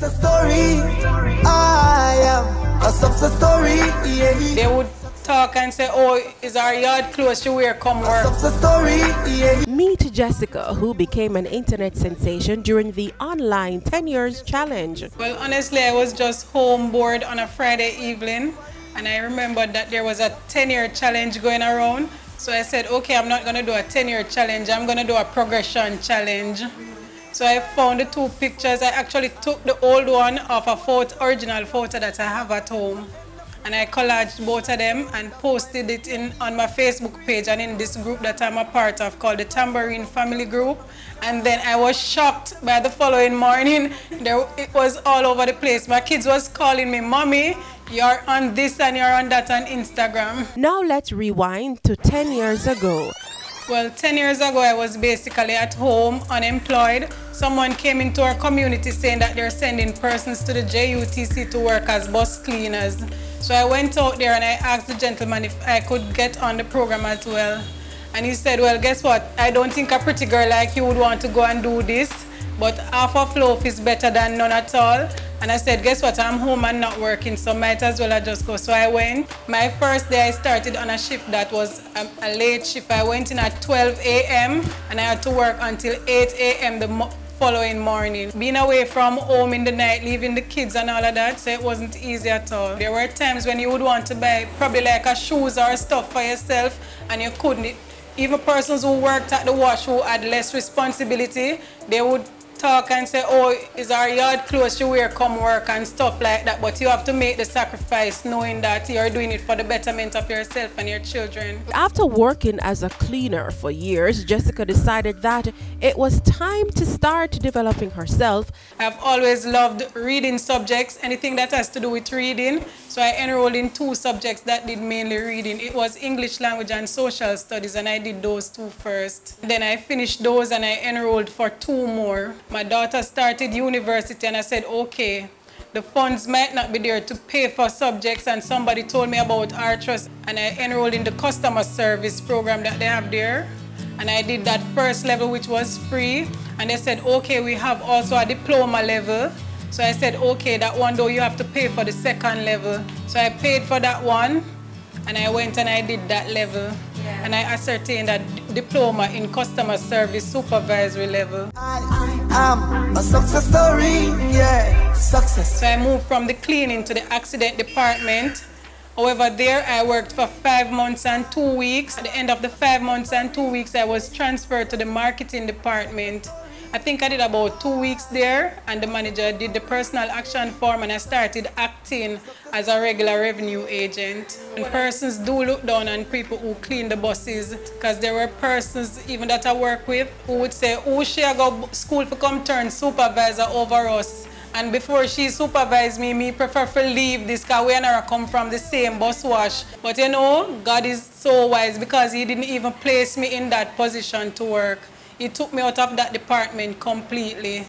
I am a success story. They would talk and say, oh, is our yard closed? You wear come work. Meet Jaseca, who became an internet sensation during the online 10 years challenge. Well, honestly, I was just home bored on a Friday evening, and I remembered that there was a 10-year challenge going around. So I said, okay, I'm not going to do a 10-year challenge. I'm going to do a progression challenge. So I found the two pictures. I actually took the old one of a original photo that I have at home. And I collaged both of them and posted it on my Facebook page and in this group that I'm a part of called the Tambourine Family Group. And then I was shocked by the following morning. It was all over the place. My kids was calling me, Mommy, you're on this and you're on that on Instagram. Now let's rewind to 10 years ago. Well, 10 years ago, I was basically at home, unemployed. Someone came into our community saying that they're sending persons to the JUTC to work as bus cleaners. So I went out there and I asked the gentleman if I could get on the program as well. And he said, well, guess what? I don't think a pretty girl like you would want to go and do this, but half of loaf is better than none at all. And I said, guess what? I'm home and not working, so might as well I just go. So I went. My first day, I started on a shift that was a late shift. I went in at 12 a.m. and I had to work until 8 a.m. the following morning. Being away from home in the night, leaving the kids and all of that, so it wasn't easy at all. There were times when you would want to buy probably like a shoes or stuff for yourself and you couldn't. Even persons who worked at the wash who had less responsibility, they would talk and say, oh, is our yard closed? You wear come work and stuff like that. But you have to make the sacrifice knowing that you're doing it for the betterment of yourself and your children. After working as a cleaner for years, Jaseca decided that it was time to start developing herself. I've always loved reading subjects, anything that has to do with reading. So I enrolled in 2 subjects that did mainly reading. It was English language and social studies, and I did those 2 first. Then I finished those and I enrolled for 2 more. My daughter started university and I said, okay, the funds might not be there to pay for subjects, and somebody told me about our trust and I enrolled in the customer service program that they have there. And I did that first level, which was free. And they said, okay, we have also a diploma level. So I said, okay, that one though you have to pay for the second level. So I paid for that one and I went and I did that level. Yeah. And I ascertained a diploma in customer service supervisory level. I am a success story, yeah, success. So I moved from the cleaning to the accident department. However, there I worked for 5 months and 2 weeks. At the end of the 5 months and 2 weeks, I was transferred to the marketing department. I think I did about 2 weeks there, and the manager did the personal action form and I started acting as a regular revenue agent. And persons do look down on people who clean the buses, because there were persons even that I work with who would say, oh, she go school to come turn supervisor over us. And before she supervised me prefer to leave this because we and her come from the same bus wash. But you know, God is so wise because He didn't even place me in that position to work. He took me out of that department completely.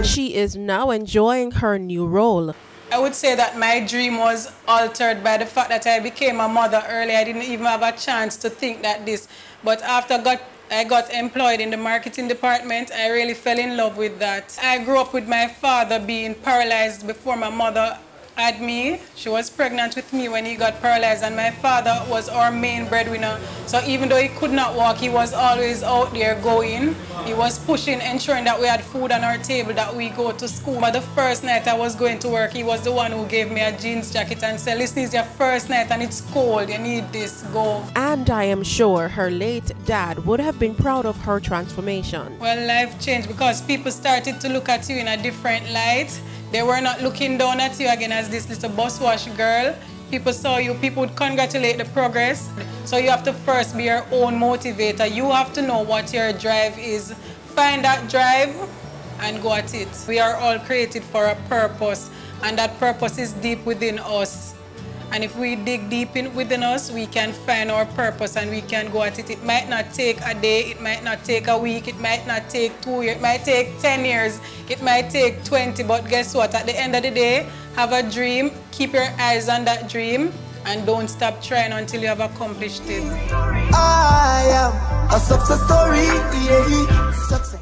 She is now enjoying her new role. I would say that my dream was altered by the fact that I became a mother early. I didn't even have a chance to think that this. But after I got employed in the marketing department, I really fell in love with that. I grew up with my father being paralyzed before my mother had me. She was pregnant with me when he got paralyzed, and my father was our main breadwinner. So even though he could not walk, he was always out there going. He was pushing, ensuring that we had food on our table, that we go to school. But the first night I was going to work, he was the one who gave me a jeans jacket and said, listen, it's your first night and it's cold, you need this, go. And I am sure her late dad would have been proud of her transformation. Well, life changed because people started to look at you in a different light. They were not looking down at you again as this little bus wash girl. People saw you, people would congratulate the progress. So you have to first be your own motivator. You have to know what your drive is. Find that drive and go at it. We are all created for a purpose, and that purpose is deep within us. And if we dig deep within us, we can find our purpose and we can go at it. It might not take a day, it might not take a week, it might not take 2 years, it might take 10 years, it might take 20, but guess what? At the end of the day, have a dream, keep your eyes on that dream, and don't stop trying until you have accomplished it. I am a success story, yeah. Success.